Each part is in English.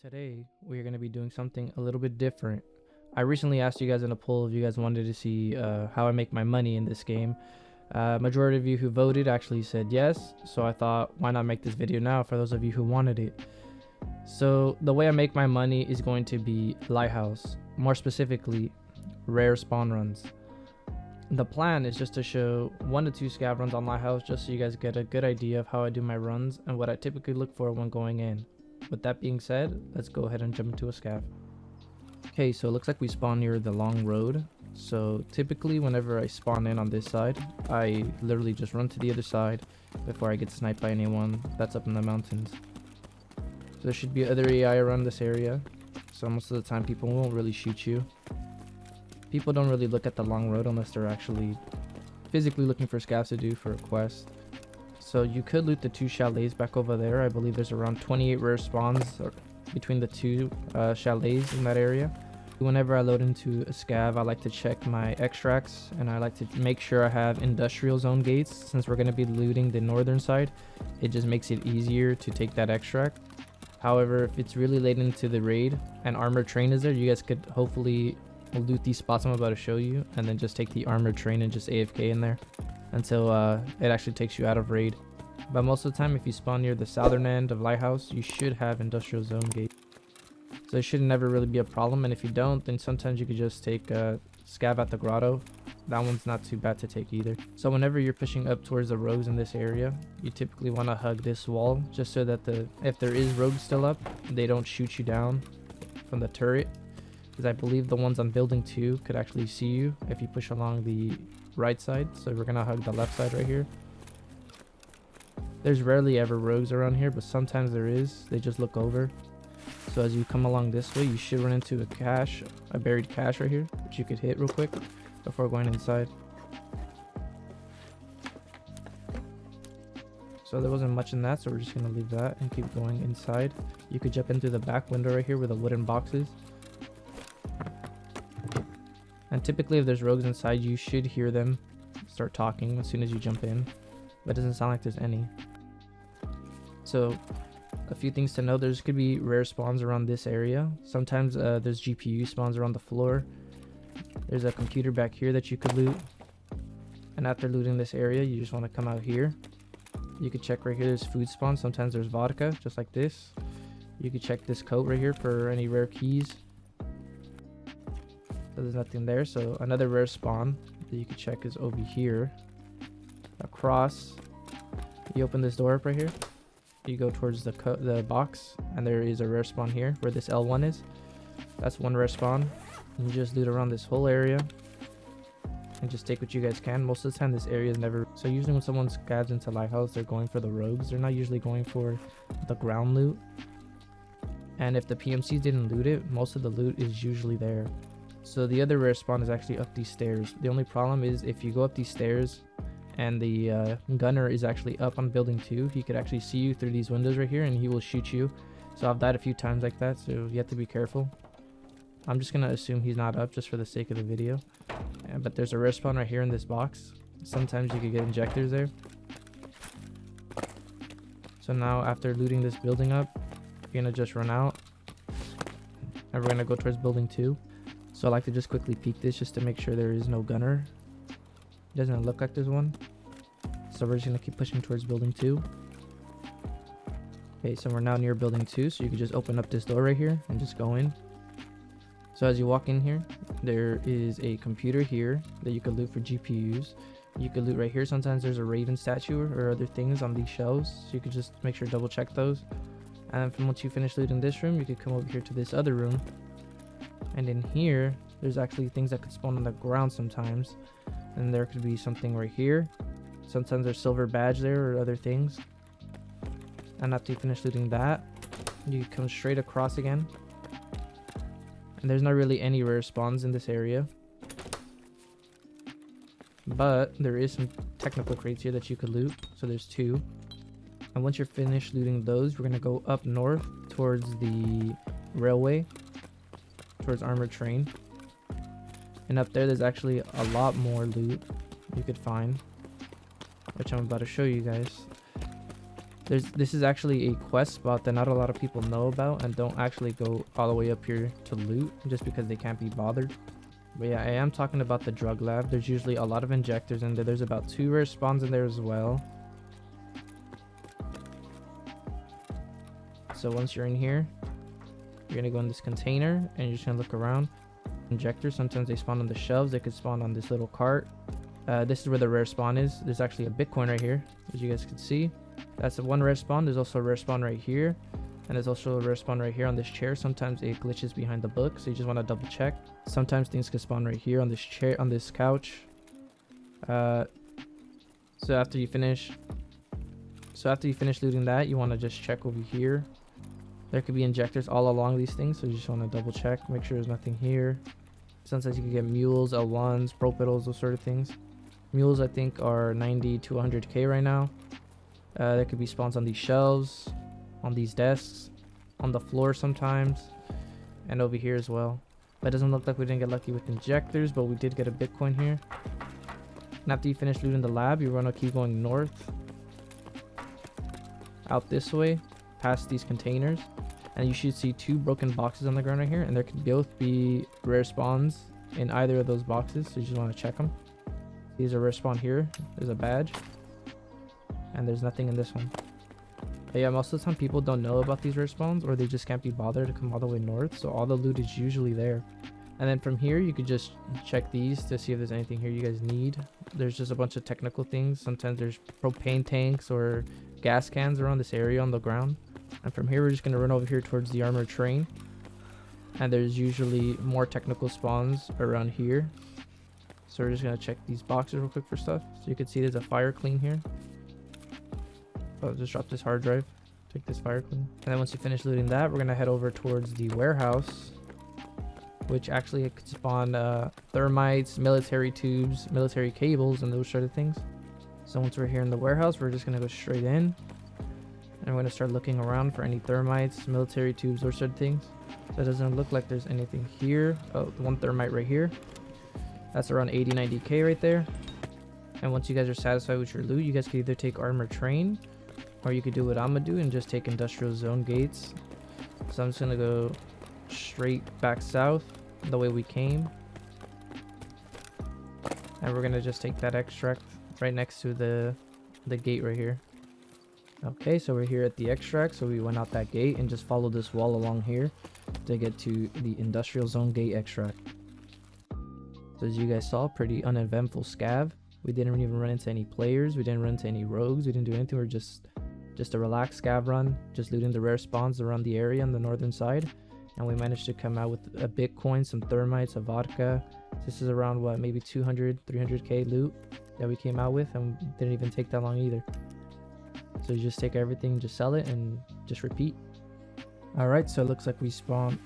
Today, we are going to be doing something a little bit different. I recently asked you guys in a poll if you guys wanted to see how I make my money in this game. Majority of you who voted actually said yes, so I thought, why not make this video now for those of you who wanted it. So the way I make my money is going to be Lighthouse, more specifically, rare spawn runs. The plan is just to show 1 to 2 scav runs on Lighthouse just so you guys get a good idea of how I do my runs and what I typically look for when going in. With that being said, let's go ahead and jump into a scav. Okay, so it looks like we spawn near the long road. So typically whenever I spawn in on this side, I literally just run to the other side before I get sniped by anyone that's up in the mountains. So there should be other AI around this area, so most of the time people won't really shoot you. People don't really look at the long road unless they're actually physically looking for scavs to do for a quest. So you could loot the 2 chalets back over there. I believe there's around 28 rare spawns between the 2 chalets in that area. Whenever I load into a scav, I like to check my extracts and I like to make sure I have industrial zone gates. Since we're going to be looting the northern side, it just makes it easier to take that extract. However, if it's really late into the raid and armored train is there, you guys could hopefully loot these spots I'm about to show you and then just take the armored train and just AFK in there until it actually takes you out of raid. But most of the time, if you spawn near the southern end of Lighthouse, you should have industrial zone gate, so it should never really be a problem. And if you don't, then sometimes you could just take scav at the grotto. That one's not too bad to take either. So whenever you're pushing up towards the rogues in this area, you typically want to hug this wall just so that if there is rogues still up, they don't shoot you down from the turret, because I believe the ones on building 2 could actually see you if you push along the right side. So we're gonna hug the left side right here. There's rarely ever rogues around here, but sometimes there is. They just look over. So as you come along this way, you should run into a buried cache right here, which you could hit real quick before going inside. So there wasn't much in that, so we're just gonna leave that and keep going inside. You could jump into the back window right here where the wooden box is. And typically if there's rogues inside, you should hear them start talking as soon as you jump in, but it doesn't sound like there's any. So a few things to know: there's could be rare spawns around this area. Sometimes there's GPU spawns around the floor. There's a computer back here that you could loot, and after looting this area, you just want to come out here. You could check right here, there's food spawns. Sometimes there's vodka, just like this. You could check this coat right here for any rare keys. So there's nothing there. So another rare spawn that you could check is over here across. You open this door up right here, you go towards the box, and there is a rare spawn here where this L1 is. That's one rare spawn. You just loot around this whole area and just take what you guys can. Most of the time this area is never, so usually when someone scavs into Lighthouse, they're going for the rogues. They're not usually going for the ground loot, and if the PMCs didn't loot it, most of the loot is usually there. So the other rare spawn is actually up these stairs. The only problem is if you go up these stairs and the gunner is actually up on building 2, he could actually see you through these windows right here and he will shoot you. So I've died a few times like that, so you have to be careful. I'm just gonna assume he's not up just for the sake of the video. But there's a rare spawn right here in this box. Sometimes you could get injectors there. So now after looting this building up, you're gonna just run out and we're gonna go towards building 2. So I like to just quickly peek this just to make sure there is no gunner. It doesn't look like there's one. So we're just gonna keep pushing towards building 2. Okay, so we're now near building 2, so you can just open up this door right here and just go in. So as you walk in here, there is a computer here that you could loot for GPUs. You could loot right here. Sometimes there's a Raven statue or other things on these shelves, so you could just make sure to double check those. And then from once you finish looting this room, you could come over here to this other room. And in here, there's actually things that could spawn on the ground sometimes. And there could be something right here. Sometimes there's silver badge there or other things. And after you finish looting that, you come straight across again. And there's not really any rare spawns in this area, but there is some technical crates here that you could loot. So there's 2. And once you're finished looting those, we're gonna go up north towards the railway, towards armored train. And up there's actually a lot more loot you could find, which I'm about to show you guys. This is actually a quest spot that not a lot of people know about and don't actually go all the way up here to loot just because they can't be bothered. But yeah, I am talking about the drug lab. There's usually a lot of injectors in there. There's about 2 rare spawns in there as well. So once you're in here, you're gonna go in this container and you're just gonna look around. Injectors, sometimes they spawn on the shelves. They could spawn on this little cart. This is where the rare spawn is. There's actually a Bitcoin right here, as you guys can see. That's the 1 rare spawn. There's also a rare spawn right here, and there's also a rare spawn right here on this chair. Sometimes it glitches behind the book, so you just want to double check. Sometimes things can spawn right here on this chair, on this couch. So after you finish looting that, you want to just check over here. There could be injectors all along these things, so you just want to double check, make sure there's nothing here. Sometimes you can get mules, L1s, propitals, those sort of things. Mules I think are 90 to 100k right now. There could be spawns on these shelves, on these desks, on the floor sometimes, and over here as well. That doesn't look like we didn't get lucky with injectors, but we did get a Bitcoin here. And after you finish looting the lab, you're gonna keep going north, out this way, past these containers, and you should see 2 broken boxes on the ground right here, and there could both be rare spawns in either of those boxes, so you just want to check them. These are rare spawn here. There's a badge, and there's nothing in this one. But yeah, most of the time people don't know about these rare spawns, or they just can't be bothered to come all the way north, so all the loot is usually there. And then from here you could just check these to see if there's anything here you guys need. There's just a bunch of technical things. Sometimes there's propane tanks or gas cans around this area on the ground. And from here we're just going to run over here towards the armored train, and there's usually more technical spawns around here. So we're just going to check these boxes real quick for stuff. So you can see there's a fire clean here. Oh, just drop this hard drive, take this fire clean. And then once you finish looting that, we're going to head over towards the warehouse, which actually could spawn thermites, military tubes, military cables, and those sort of things. So once we're here in the warehouse, we're just going to go straight in, and we're going to start looking around for any thermites, military tubes, those sort of things. So it doesn't look like there's anything here. Oh, 1 thermite right here. That's around 80-90k right there. And once you guys are satisfied with your loot, you guys can either take armored train, or you could do what I'm gonna do and just take industrial zone gates. So I'm just gonna go straight back south the way we came, and we're gonna just take that extract right next to the gate right here. Okay, so we're here at the extract, so we went out that gate and just followed this wall along here to get to the industrial zone gate extract. So as you guys saw, pretty uneventful scav. We didn't even run into any players, we didn't run into any rogues, we didn't do anything. We're just a relaxed scav run, just looting the rare spawns around the area on the northern side. And we managed to come out with a Bitcoin, some thermites, a vodka. This is around what, maybe 200, 300k loot that we came out with, and didn't even take that long either. So you just take everything, just sell it, and just repeat. Alright, so it looks like we spawned.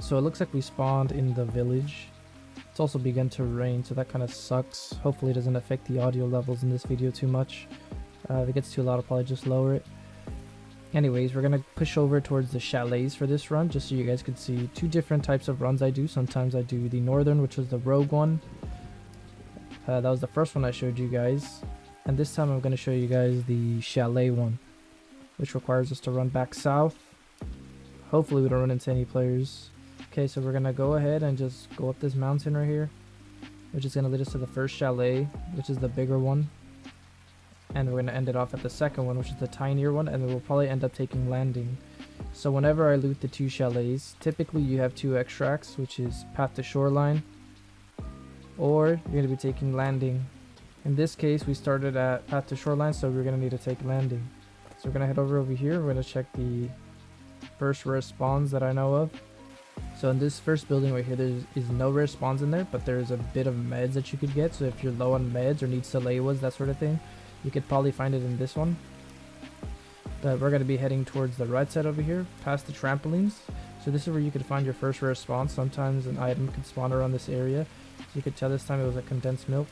So it looks like we spawned in the village. It's also begun to rain, so that kind of sucks. Hopefully it doesn't affect the audio levels in this video too much. If it gets too loud, I'll probably just lower it. Anyways, we're gonna push over towards the chalets for this run, just so you guys can see 2 different types of runs I do. Sometimes I do the northern, which was the rogue one. That was the first one I showed you guys. And this time I'm going to show you guys the chalet one, which requires us to run back south. Hopefully we don't run into any players. Okay, so we're going to go ahead and just go up this mountain right here, which is going to lead us to the first chalet, which is the bigger one. And we're going to end it off at the second one, which is the tinier one, and then we'll probably end up taking landing. So whenever I loot the 2 chalets, typically you have 2 extracts, which is path to shoreline, or you're going to be taking landing. In this case, we started at path to shoreline, so we're going to need to take landing. So we're going to head over here. We're going to check the first rare spawns that I know of. So in this first building right here, there is no rare spawns in there, but there's a bit of meds that you could get. So if you're low on meds or need Salewas, that sort of thing, you could probably find it in this one. But we're going to be heading towards the right side over here, past the trampolines. So this is where you could find your first rare spawn. Sometimes an item could spawn around this area. So you could tell this time it was a condensed milk.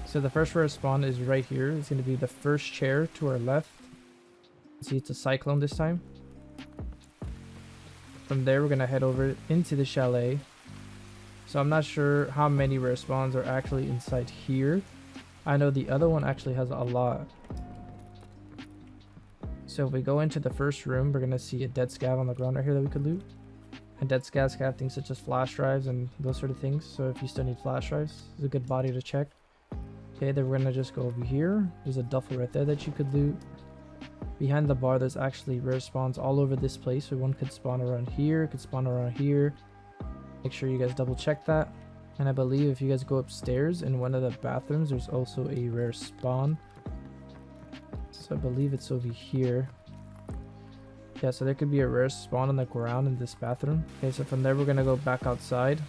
So the first rare spawn is right here. It's going to be the first chair to our left. See, it's a cyclone this time. From there, we're going to head over into the chalet. So I'm not sure how many rare spawns are actually inside here, I know the other one actually has a lot. So if we go into the first room, we're gonna see a dead scav on the ground right here that we could loot. And dead scavs have things such as flash drives and those sort of things. So if you still need flash drives, it's a good body to check. Okay, then we're gonna just go over here. There's a duffel right there that you could loot. Behind the bar, there's actually rare spawns all over this place. So one could spawn around here, could spawn around here. Make sure you guys double check that. And I believe if you guys go upstairs in one of the bathrooms, there's also a rare spawn. So I believe it's over here. Yeah, so there could be a rare spawn on the ground in this bathroom. Okay, so from there we're gonna go back outside.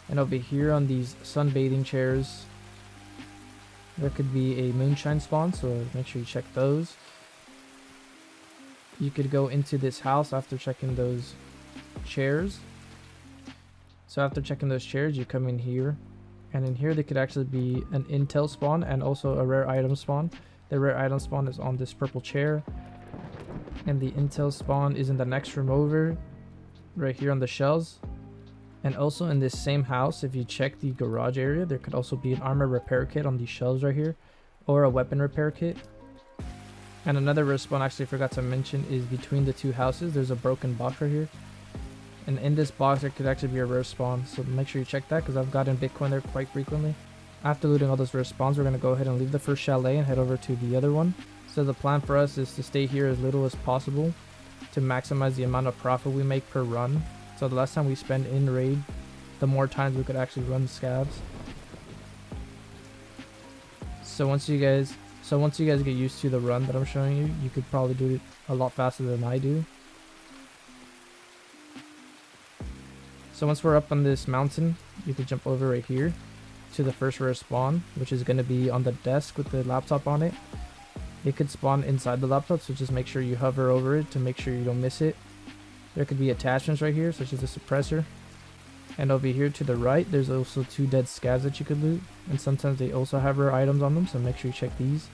And over here on these sunbathing chairs, there could be a moonshine spawn, so make sure you check those. You could go into this house after checking those chairs. So after checking those chairs, you come in here. And in here there could actually be an intel spawn and also a rare item spawn. The rare item spawn is on this purple chair. And the intel spawn is in the next room over, right here on the shelves. And also in this same house, if you check the garage area, there could also be an armor repair kit on these shelves right here, or a weapon repair kit. And another rare spawn I actually forgot to mention is between the two houses, there's a broken box right here. And in this box, there could actually be a rare spawn, so make sure you check that because I've gotten Bitcoin there quite frequently. After looting all those rare spawns, we're going to go ahead and leave the first chalet and head over to the other one. So the plan for us is to stay here as little as possible to maximize the amount of profit we make per run. So the less time we spend in raid, the more times we could actually run scavs. So once you guys get used to the run that I'm showing you, you could probably do it a lot faster than I do. So once we're up on this mountain, you can jump over right here to the first rare spawn, which is going to be on the desk with the laptop on it. It could spawn inside the laptop, so just make sure you hover over it to make sure you don't miss it. There could be attachments right here, such as a suppressor. And over here to the right, there's also 2 dead scavs that you could loot. And sometimes they also have rare items on them, so make sure you check these.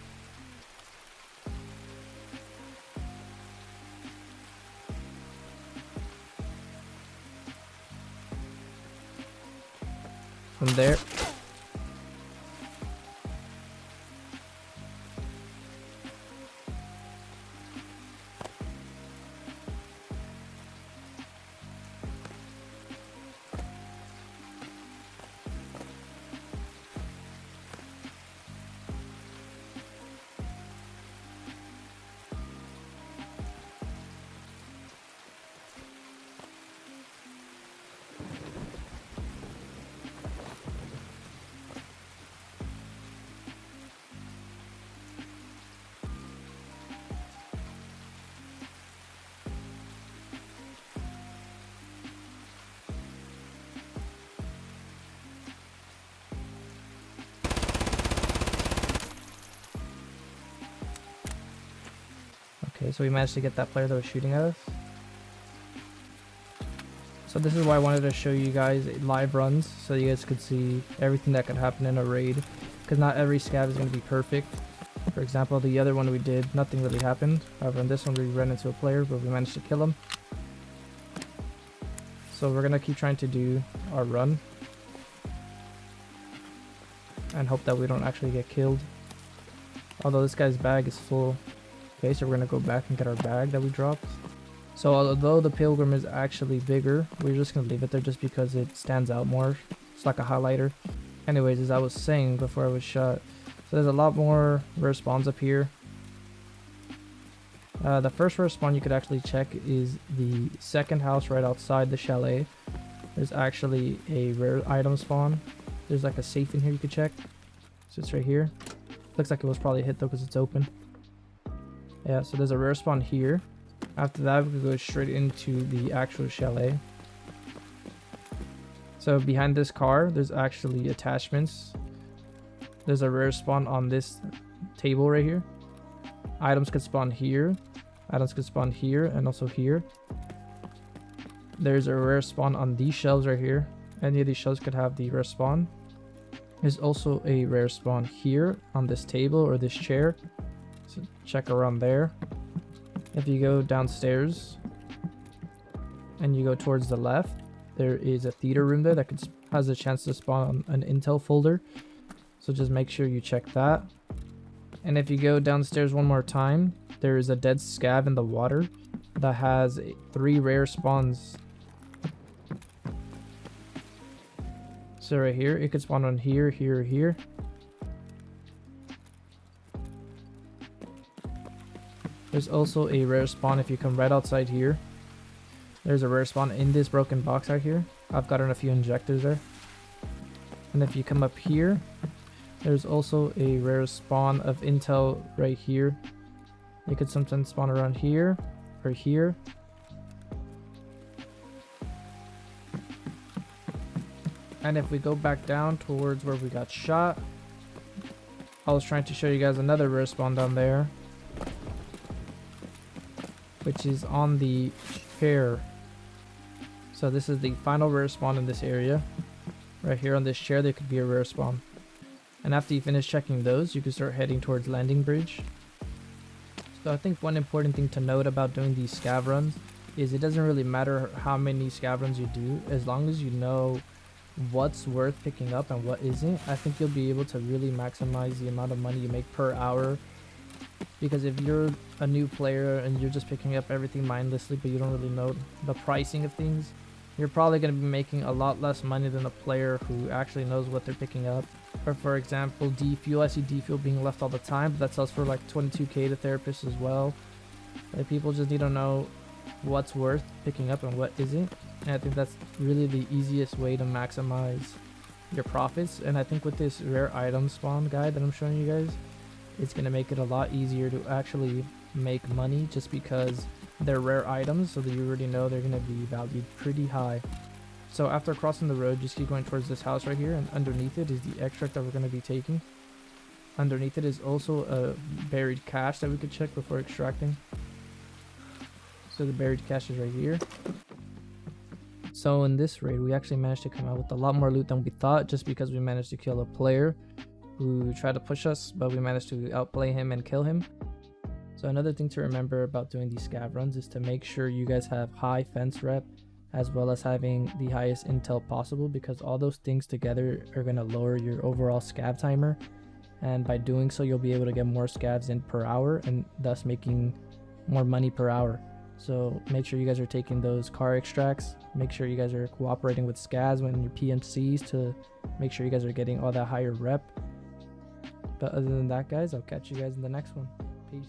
From there, okay, so we managed to get that player that was shooting at us. So this is why I wanted to show you guys live runs, so you guys could see everything that could happen in a raid. Because not every scav is going to be perfect. For example, the other one we did, nothing really happened. However, in this one we ran into a player, but we managed to kill him. So we're going to keep trying to do our run. And hope that we don't actually get killed. Although this guy's bag is full. Okay, so we're going to go back and get our bag that we dropped. So although the pilgrim is actually bigger, we're just going to leave it there just because it stands out more. It's like a highlighter. Anyways, as I was saying before I was shot, so there's a lot more rare spawns up here. The first rare spawn you could actually check is the second house right outside the chalet. There's actually a rare item spawn. There's like a safe in here you could check. So it's right here. Looks like it was probably a hit though because it's open. Yeah, so there's a rare spawn here. After that, we could go straight into the actual chalet. So behind this car, there's actually attachments. There's a rare spawn on this table right here. Items could spawn here. Items could spawn here and also here. There's a rare spawn on these shelves right here. Any of these shelves could have the rare spawn. There's also a rare spawn here on this table or this chair. So check around there. If you go downstairs and you go towards the left, there is a theater room there that has a chance to spawn an intel folder. So just make sure you check that. And if you go downstairs one more time, there is a dead scav in the water that has 3 rare spawns. So right here, it could spawn on here, here, here. There's also a rare spawn if you come right outside here. There's a rare spawn in this broken box out here. I've gotten a few injectors there. And if you come up here, there's also a rare spawn of intel right here. You could sometimes spawn around here or here. And if we go back down towards where we got shot, I was trying to show you guys another rare spawn down there, which is on the chair. So this is the final rare spawn in this area. Right here on this chair, there could be a rare spawn. And after you finish checking those, you can start heading towards landing bridge. So I think one important thing to note about doing these scav runs is it doesn't really matter how many scav runs you do, as long as you know what's worth picking up and what isn't. I think you'll be able to really maximize the amount of money you make per hour. Because if you're a new player and you're just picking up everything mindlessly but you don't really know the pricing of things, you're probably going to be making a lot less money than a player who actually knows what they're picking up. Or for example, D-Fuel. I see D-Fuel being left all the time, but that sells for like 22k to therapists as well. Like, people just need to know what's worth picking up and what isn't. And I think that's really the easiest way to maximize your profits. And I think with this rare item spawn guide that I'm showing you guys, it's going to make it a lot easier to actually make money, just because they're rare items, so that you already know they're going to be valued pretty high. So after crossing the road, just keep going towards this house right here, and underneath it is the extract that we're going to be taking. Underneath it is also a buried cache that we could check before extracting. So the buried cache is right here. So in this raid, we actually managed to come out with a lot more loot than we thought, just because we managed to kill a player who tried to push us, but we managed to outplay him and kill him. So another thing to remember about doing these scav runs is to make sure you guys have high fence rep, as well as having the highest intel possible, because all those things together are going to lower your overall scav timer, and by doing so you'll be able to get more scavs in per hour and thus making more money per hour. So make sure you guys are taking those car extracts, make sure you guys are cooperating with scavs when your PMCs to make sure you guys are getting all that higher rep. But other than that, guys, I'll catch you guys in the next one. Peace.